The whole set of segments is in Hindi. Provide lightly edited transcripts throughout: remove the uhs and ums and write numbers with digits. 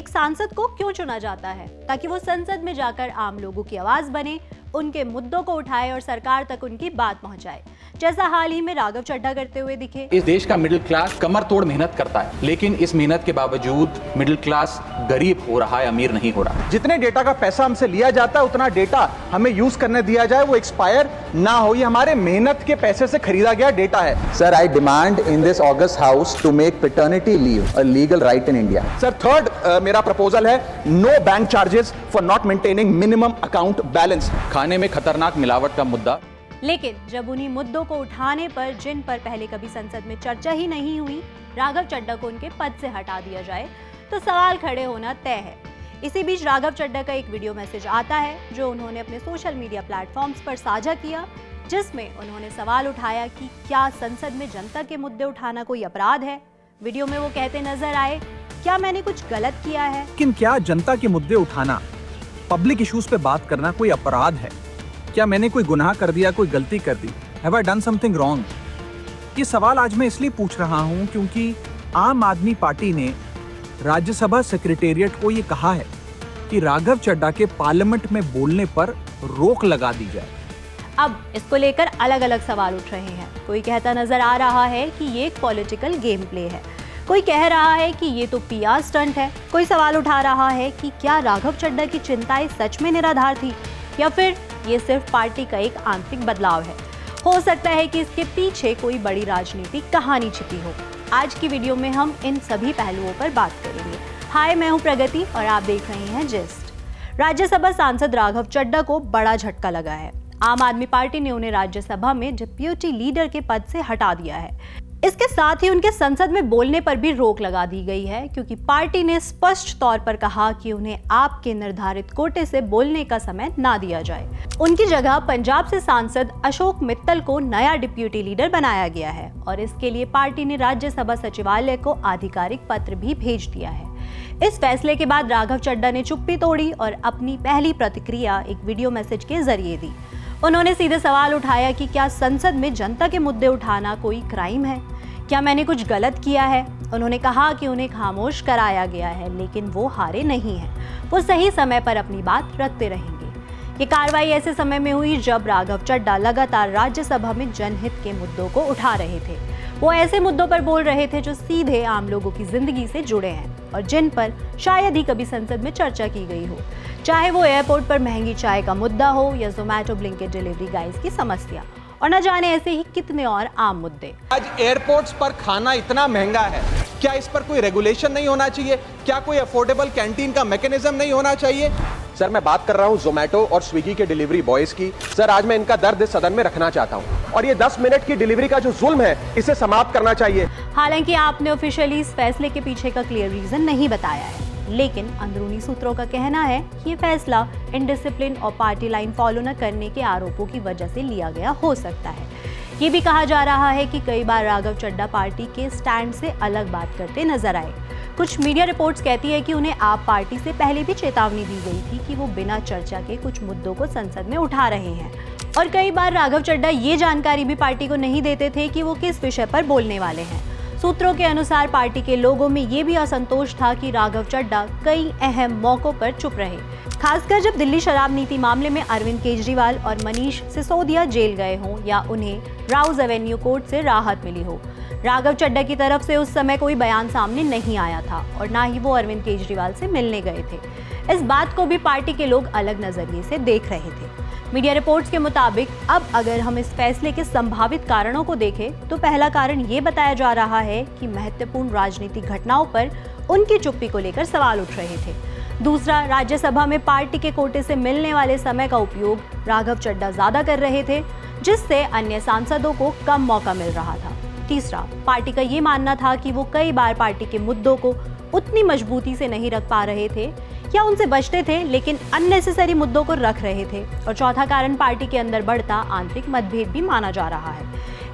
एक सांसद को क्यों चुना जाता है? ताकि वो संसद में जाकर आम लोगों की आवाज बने, उनके मुद्दों को उठाए और सरकार तक उनकी बात पहुंचाए, जैसा हाल ही में राघव चड्ढा करते हुए दिखे। इस देश का मिडिल क्लास कमर तोड़ मेहनत करता है, लेकिन इस मेहनत के बावजूद मिडिल क्लास गरीब हो रहा है, अमीर नहीं हो रहा। जितने डेटा का पैसा हमसे लिया जाता है उतना डेटा हमें यूज करने दिया जाए, वो एक्सपायर ना हो। ये हमारे मेहनत के पैसे से खरीदा गया डेटा है। Sir, I demand in this August house to make paternity leave a legal right in India. Sir, third मेरा प्रपोजल है no bank charges for not maintaining minimum account balance. खाने में खतरनाक मिलावट का मुद्दा। लेकिन जब उन्हीं मुद्दों को उठाने पर, जिन पर पहले कभी संसद में चर्चा ही नहीं हुई, राघव चड्ढा को उनके पद से हटा दिया जाए तो सवाल खड़े होना तय है। इसी बीच राघव चड्ढा का एक वीडियो मैसेज आता है जो उन्होंने अपने सोशल मीडिया प्लेटफॉर्म्स पर साझा किया, जिसमें उन्होंने सवाल उठाया कि क्या संसद में जनता के मुद्दे उठाना कोई अपराध है। वीडियो में वो कहते नजर आए, क्या मैंने कुछ गलत किया है? लेकिन क्या जनता के मुद्दे उठाना, पब्लिक इश्यूज पे बात करना कोई अपराध है? क्या मैंने कोई गुनाह कर दिया, कोई गलती कर दी? Have I done something wrong? ये सवाल आज मैं इसलिए पूछ रहा हूं क्योंकि आम आदमी पार्टी ने राज्यसभा सेक्रेटेरिएट को ये कहा है कि राघव चड्ढा के पार्लियामेंट में बोलने पर रोक लगा दी जाए। अब इसको लेकर अलग अलग सवाल उठ रहे हैं। कोई कहता नजर आ रहा है कि ये एक पॉलिटिकल गेम प्ले है, कोई कह रहा है कि ये तो पीआर स्टंट है, कोई सवाल उठा रहा है कि क्या राघव चड्ढा की चिंताएं सच में निराधार थी या फिर ये सिर्फ पार्टी का एक आंतरिक बदलाव है। हो सकता है कि इसके पीछे कोई बड़ी राजनीतिक कहानी छिपी हो। आज की वीडियो में हम इन सभी पहलुओं पर बात करेंगे। हाय, मैं हूं प्रगति और आप देख रहे हैं जिस्ट। राज्यसभा सांसद राघव चड्ढा को बड़ा झटका लगा है। आम आदमी पार्टी ने उन्हें राज्यसभा में डिप्यूटी लीडर के पद से हटा दिया है। इसके साथ ही उनके संसद में बोलने पर भी रोक लगा दी गई है, क्योंकि पार्टी ने स्पष्ट तौर पर कहा कि उन्हें आपके निर्धारित कोटे से बोलने का समय ना दिया जाए। उनकी जगह पंजाब से सांसद अशोक मित्तल को नया डिप्यूटी लीडर बनाया गया है और इसके लिए पार्टी ने राज्यसभा सचिवालय को आधिकारिक पत्र भी भेज दिया है। इस फैसले के बाद राघव चड्ढा ने चुप्पी तोड़ी और अपनी पहली प्रतिक्रिया एक वीडियो मैसेज के जरिए दी। उन्होंने सीधे सवाल उठाया कि क्या संसद में जनता के मुद्दे उठाना कोई क्राइम है? क्या मैंने कुछ गलत किया है? उन्होंने कहा कि उन्हें खामोश कराया गया है, लेकिन वो हारे नहीं हैं। वो सही समय पर अपनी बात रखते रहेंगे। ये कार्रवाई ऐसे समय में हुई जब राघव चड्ढा लगातार राज्यसभा में जनहित के मुद्दों को उठा रहे थे। वो ऐसे मुद्दों पर बोल रहे थे जो सीधे आम लोगों की जिंदगी से जुड़े हैं और जिन पर शायद ही कभी संसद में चर्चा की गई हो, चाहे वो एयरपोर्ट पर महंगी चाय का मुद्दा हो या जोमैटो ब्लिंकिट डिलीवरी गाइज की समस्या, और न जाने ऐसे ही कितने और आम मुद्दे। आज एयरपोर्ट्स पर खाना इतना महंगा है, क्या इस पर कोई रेगुलेशन नहीं होना चाहिए? क्या कोई अफोर्डेबल कैंटीन का मैकेनिज्म नहीं होना चाहिए? सर, मैं बात कर रहा हूं जोमैटो और स्विगी के डिलीवरी बॉयज की। सर, आज मैं इनका दर्द सदन में रखना चाहता हूं और ये 10 मिनट की डिलीवरी का जो जुल्म है, इसे समाप्त करना चाहिए। हालांकि आपने ऑफिशियली इस फैसले के पीछे का क्लियर रीजन नहीं बताया है, लेकिन अंदरूनी सूत्रों का कहना है कि ये फैसला इनडिसिप्लिन और पार्टी लाइन फॉलो न करने के आरोपों की वजह से लिया गया हो सकता है। ये भी कहा जा रहा है कि कई बार राघव चड्ढा पार्टी के स्टैंड से अलग बात करते नजर आए। कुछ मीडिया रिपोर्ट्स कहती है कि उन्हें आप पार्टी से पहले भी चेतावनी दी गई थी कि वो बिना चर्चा के कुछ मुद्दों को संसद में उठा रहे हैं, और कई बार राघव चड्ढा ये जानकारी भी पार्टी को नहीं देते थे कि वो किस विषय पर बोलने वाले हैं। सूत्रों के अनुसार पार्टी के लोगों में ये भी असंतोष था कि राघव चड्ढा कई अहम मौकों पर चुप रहे, खासकर जब दिल्ली शराब नीति मामले में अरविंद केजरीवाल और मनीष सिसोदिया जेल गए हों या उन्हें राउज एवेन्यू कोर्ट से राहत मिली हो। राघव चड्ढा की तरफ से उस समय कोई बयान सामने नहीं आया था और ना ही वो अरविंद केजरीवाल से मिलने गए थे। इस बात को भी पार्टी के लोग अलग नजरिए से देख रहे थे। मीडिया रिपोर्ट्स के मुताबिक अब अगर हम इस फैसले के संभावित कारणों को देखें तो पहला कारण ये बताया जा रहा है कि महत्वपूर्ण राजनीतिक घटनाओं पर उनकी चुप्पी को लेकर सवाल उठ रहे थे। दूसरा, राज्यसभा में पार्टी के कोटे से मिलने वाले समय का उपयोग राघव चड्ढा ज्यादा कर रहे थे, जिससे अन्य सांसदों को कम मौका मिल रहा था। तीसरा, पार्टी का ये मानना था कि वो कई बार पार्टी के मुद्दों को उतनी मजबूती से नहीं रख पा रहे थे या उनसे बचते थे, लेकिन अननेसेसरी मुद्दों को रख रहे थे। और चौथा कारण पार्टी के अंदर बढ़ता आंतरिक मतभेद भी माना जा रहा है।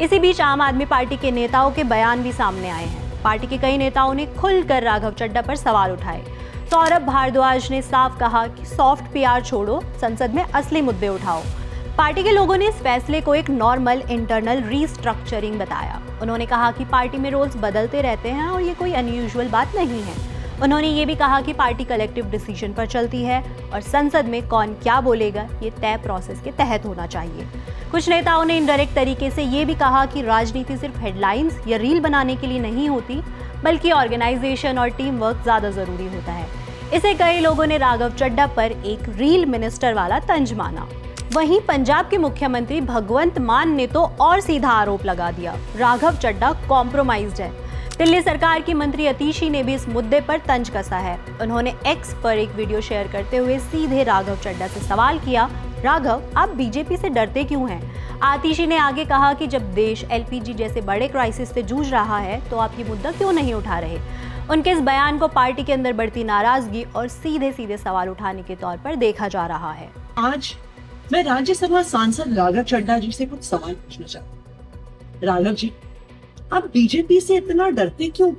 इसी बीच आम आदमी पार्टी के नेताओं के बयान भी सामने आए हैं। पार्टी के कई नेताओं ने खुलकर राघव चड्ढा पर सवाल उठाए। सौरभ भारद्वाज ने साफ कहा कि सॉफ्ट पीआर छोड़ो, संसद में असली मुद्दे उठाओ। पार्टी के लोगों ने इस फैसले को एक नॉर्मल इंटरनल रीस्ट्रक्चरिंग बताया। उन्होंने कहा कि पार्टी में रोल्स बदलते रहते हैं और ये कोई अनयूजुअल बात नहीं है। उन्होंने ये भी कहा कि पार्टी कलेक्टिव डिसीजन पर चलती है और संसद में कौन क्या बोलेगा ये तय प्रोसेस के तहत होना चाहिए। कुछ नेताओं ने इनडायरेक्ट तरीके से ये भी कहा कि राजनीति सिर्फ हेडलाइंस या रील बनाने के लिए नहीं होती, बल्कि ऑर्गेनाइजेशन और टीम वर्क ज्यादा जरूरी होता है। इसे कई लोगों ने राघव चड्ढा पर एक रील मिनिस्टर वाला तंज माना। वहीं पंजाब के मुख्यमंत्री भगवंत मान ने तो और सीधा आरोप लगा दिया, राघव चड्ढा कॉम्प्रोमाइज्ड है। दिल्ली सरकार की मंत्री अतीशी ने भी इस मुद्दे पर तंज कसा है। उन्होंने एक्स पर एक वीडियो शेयर करते हुए सीधे राघव चड्ढा से सवाल किया, राघव आप बीजेपी से डरते क्यों हैं? आतिशी ने आगे कहा कि जब देश एलपीजी जैसे बड़े क्राइसिस से जूझ रहा है तो आप ये मुद्दा क्यों नहीं उठा रहे? उनके इस बयान को पार्टी के अंदर बढ़ती नाराजगी और सीधे सीधे सवाल उठाने के तौर पर देखा जा रहा है। आज मैं राज्यसभा सांसद राघव चड्ढा जी से कुछ सवाल पूछना चाहती हूँ। राघव जी, आप बीजेपी से इतना डरते क्यों?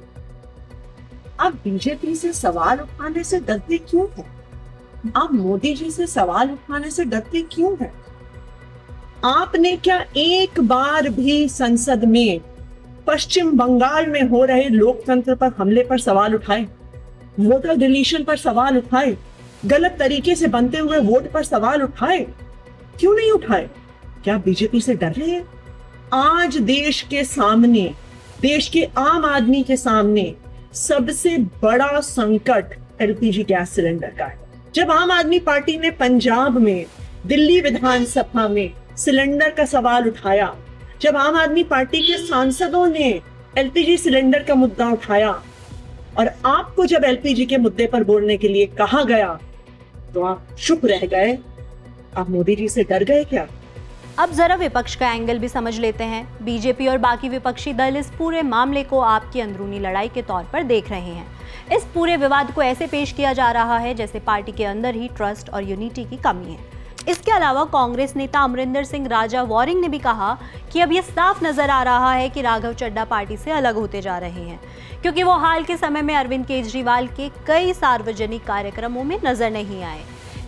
आप बीजेपी से सवाल उठाने से डरते क्यों हैं? आप मोदी जी से सवाल उठाने से डरते क्यों हैं? आपने क्या एक बार भी संसद में पश्चिम बंगाल में हो रहे लोकतंत्र पर हमले पर सवाल उठाए, वोटर डिलीशन पर सवाल उठाए, गलत तरीके से बनते हुए वोट पर सवाल उठाए? क्यों नहीं उठाए? क्या बीजेपी से डर रहे हैं? आज देश के सामने, देश के आम आदमी के सामने सबसे बड़ा संकट एलपीजी गैस सिलेंडर का है। जब आम आदमी पार्टी ने पंजाब में, दिल्ली विधानसभा में सिलेंडर का सवाल उठाया, जब आम आदमी पार्टी के सांसदों ने एलपीजी सिलेंडर का मुद्दा उठाया और आपको जब एलपीजी के मुद्दे पर बोलने के लिए कहा गया तो आप चुप रह गए। आप मोदी जी से डर गए क्या? अब जरा विपक्ष का एंगल भी समझ लेते हैं। बीजेपी और बाकी विपक्षी दल इस पूरे मामले को आपकी अंदरूनी लड़ाई के तौर पर देख रहे हैं। इस पूरे विवाद को ऐसे पेश किया जा रहा है जैसे पार्टी के अंदर ही ट्रस्ट और यूनिटी की कमी है। इसके अलावा कांग्रेस नेता अमरिंदर सिंह राजा वॉरिंग ने भी कहा कि अब यह साफ नजर आ रहा है कि राघव चड्ढा पार्टी से अलग होते जा रहे हैं, क्योंकि वो हाल के समय में अरविंद केजरीवाल के कई सार्वजनिक कार्यक्रमों में नजर नहीं आए।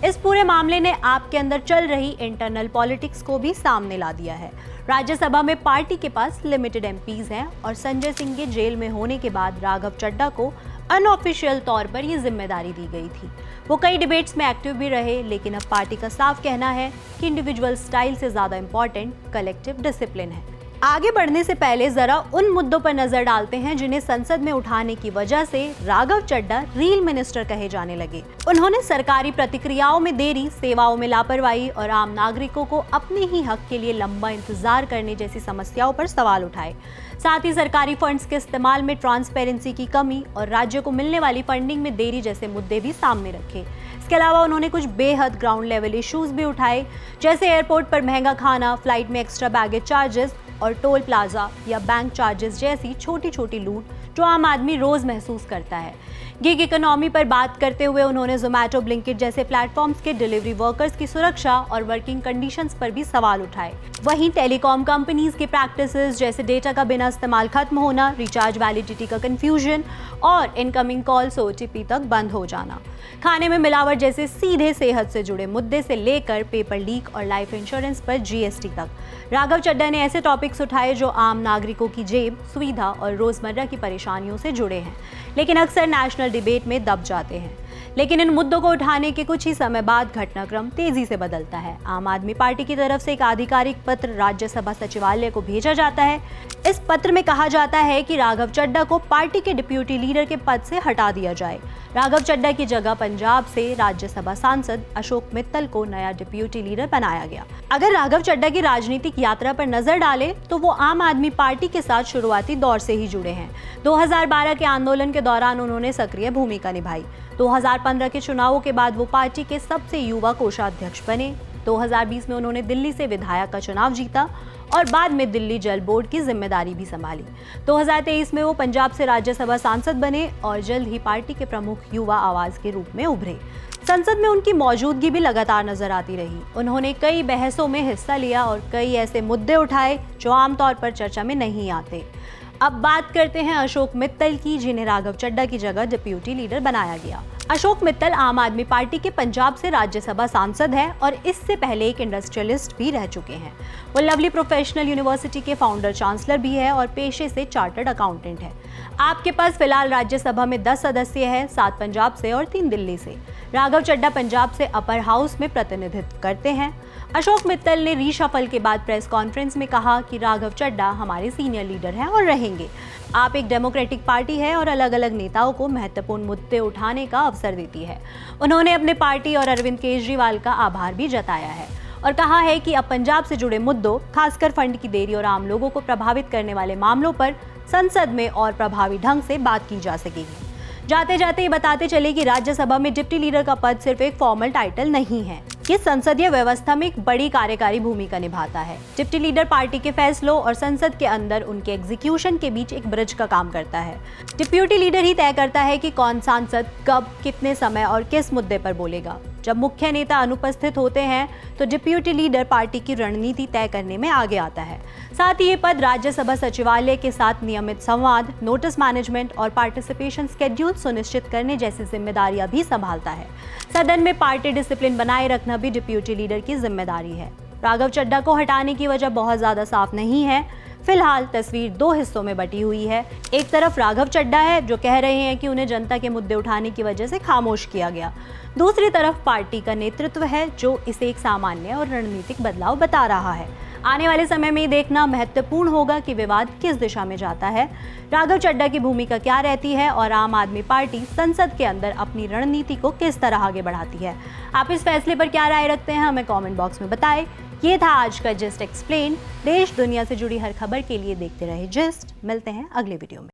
इस पूरे मामले ने आपके अंदर चल रही इंटरनल पॉलिटिक्स को भी सामने ला दिया है। राज्यसभा में पार्टी के पास लिमिटेड एमपीज हैं और संजय सिंह के जेल में होने के बाद राघव चड्ढा को अनऑफिशियल तौर पर यह जिम्मेदारी दी गई थी। वो कई डिबेट्स में एक्टिव भी रहे, लेकिन अब पार्टी का साफ कहना है कि इंडिविजुअल स्टाइल से ज्यादा इंपॉर्टेंट कलेक्टिव डिसिप्लिन है। आगे बढ़ने से पहले जरा उन मुद्दों पर नजर डालते हैं जिन्हें संसद में उठाने की वजह से राघव चड्ढा रील मिनिस्टर कहे जाने लगे। उन्होंने सरकारी प्रतिक्रियाओं में देरी, सेवाओं में लापरवाही और आम नागरिकों को अपने ही हक के लिए लंबा इंतजार करने जैसी समस्याओं पर सवाल उठाए। साथ ही सरकारी फंड्स के इस्तेमाल में ट्रांसपेरेंसी की कमी और राज्यों को मिलने वाली फंडिंग में देरी जैसे मुद्दे भी सामने रखे। इसके अलावा उन्होंने कुछ बेहद ग्राउंड लेवल इश्यूज भी उठाए, जैसे एयरपोर्ट पर महंगा खाना, फ्लाइट में एक्स्ट्रा बैगेज चार्जेस और टोल प्लाजा या बैंक चार्जेस जैसी छोटी छोटी लूट जो आम आदमी रोज महसूस करता है। गिग इकोनॉमी पर बात करते हुए उन्होंने जोमैटो, ब्लिंकिट जैसे प्लेटफॉर्म्स के डिलीवरी वर्कर्स की सुरक्षा और वर्किंग कंडीशंस पर भी सवाल उठाए। वहीं टेलीकॉम कंपनीज की प्रैक्टिसेस जैसे डेटा का बिना इस्तेमाल खत्म होना, रिचार्ज वैलिडिटी का कंफ्यूजन और इनकमिंग कॉल्स ओटीपी तक बंद हो जाना, खाने में मिलावट जैसे सीधे सेहत से जुड़े मुद्दे से लेकर पेपर लीक और लाइफ इंश्योरेंस पर जीएसटी तक राघव चड्ढा ने ऐसे टॉपिक्स उठाए जो आम नागरिकों की जेब, सुविधा और रोजमर्रा की परेशानियों से जुड़े हैं, लेकिन अक्सर नेशनल डिबेट में दब जाते हैं। लेकिन इन मुद्दों को उठाने के कुछ ही समय बाद घटनाक्रम तेजी से बदलता है। आम आदमी पार्टी की तरफ से एक आधिकारिक पत्र राज्यसभा सचिवालय को भेजा जाता है। इस पत्र में कहा जाता है कि राघव चड्ढा को पार्टी के डिप्यूटी लीडर के पद से हटा दिया जाए। राघव चड्ढा की जगह पंजाब से राज्यसभा सांसद अशोक मित्तल को नया डिप्यूटी लीडर बनाया गया। अगर राघव चड्ढा की राजनीतिक यात्रा पर नजर डालें तो वो आम आदमी पार्टी के साथ शुरुआती दौर से ही जुड़े हैं। 2012 के आंदोलन के दौरान उन्होंने सक्रिय भूमिका निभाई। 2015 के चुनावों के बाद वो पार्टी के सबसे युवा कोषाध्यक्ष बने। 2020 में उन्होंने दिल्ली से विधायक का चुनाव जीता और बाद में दिल्ली जल बोर्ड की जिम्मेदारी भी संभाली। 2023 में वो पंजाब से राज्यसभा सांसद बने और जल्द ही पार्टी के प्रमुख युवा आवाज के रूप में उभरे। संसद में उनकी मौजूदगी भी लगातार नजर आती रही। उन्होंने कई बहसों में हिस्सा लिया और कई ऐसे मुद्दे उठाए जो आमतौर पर चर्चा में नहीं आते। अब बात करते हैं अशोक मित्तल की, जिन्हें राघव चड्ढा की जगह डिप्यूटी लीडर बनाया गया। अशोक मित्तल आम आदमी पार्टी के पंजाब से राज्यसभा सांसद है और इससे पहले एक इंडस्ट्रियलिस्ट भी रह चुके हैं। वो लवली प्रोफेशनल यूनिवर्सिटी के फाउंडर चांसलर भी है और पेशे से चार्टर्ड अकाउंटेंट है। आपके पास फिलहाल राज्यसभा में 10 सदस्य हैं, 7 पंजाब से और 3 दिल्ली से। राघव चड्ढा पंजाब से अपर हाउस में प्रतिनिधित्व करते हैं। अशोक मित्तल ने रीशफल के बाद प्रेस कॉन्फ्रेंस में कहा कि राघव चड्ढा हमारे सीनियर लीडर हैं और रहेंगे। आप एक डेमोक्रेटिक पार्टी है और अलग अलग नेताओं को महत्वपूर्ण मुद्दे उठाने का अवसर देती है। उन्होंने अपने पार्टी और अरविंद केजरीवाल का आभार भी जताया है और कहा है कि अब पंजाब से जुड़े मुद्दों, खासकर फंड की देरी और आम लोगों को प्रभावित करने वाले मामलों पर संसद में और प्रभावी ढंग से बात की जा सकेगी। जाते जाते ये बताते चले कि राज्यसभा में डिप्टी लीडर का पद सिर्फ एक फॉर्मल टाइटल नहीं है, ये संसदीय व्यवस्था में एक बड़ी कार्यकारी भूमिका निभाता है। डिप्टी लीडर पार्टी के फैसलों और संसद के अंदर उनके एग्जीक्यूशन के बीच एक ब्रिज का काम करता है। डिप्यूटी लीडर ही तय करता है कि कौन सांसद कब, कितने समय और किस मुद्दे पर बोलेगा। जब मुख्य नेता अनुपस्थित होते हैं तो डिप्यूटी लीडर पार्टी की रणनीति तय करने में आगे आता है। साथ ही ये पद राज्यसभा सचिवालय के साथ नियमित संवाद, नोटिस मैनेजमेंट और पार्टिसिपेशन स्केड्यूल सुनिश्चित करने जैसी जिम्मेदारियां भी संभालता है। सदन में पार्टी डिसिप्लिन बनाए रखना भी डिप्यूटी लीडर की जिम्मेदारी है। राघव चड्ढा को हटाने की वजह बहुत ज्यादा साफ नहीं है। फिलहाल तस्वीर 2 हिस्सों में बटी हुई है। एक तरफ राघव चड्ढा है जो कह रहे हैं कि उन्हें जनता के मुद्दे उठाने की वजह से खामोश किया गया। दूसरी तरफ पार्टी का नेतृत्व है जो इसे एक सामान्य और रणनीतिक बदलाव बता रहा है। आने वाले समय में देखना महत्वपूर्ण होगा कि विवाद किस दिशा में जाता है, राघव चड्ढा की भूमिका क्या रहती है और आम आदमी पार्टी संसद के अंदर अपनी रणनीति को किस तरह आगे बढ़ाती है। आप इस फैसले पर क्या राय रखते हैं, हमें कमेंट बॉक्स में बताएं। ये था आज का जिस्ट एक्सप्लेन। देश दुनिया से जुड़ी हर खबर के लिए देखते रहे जिस्ट। मिलते हैं अगले वीडियो में।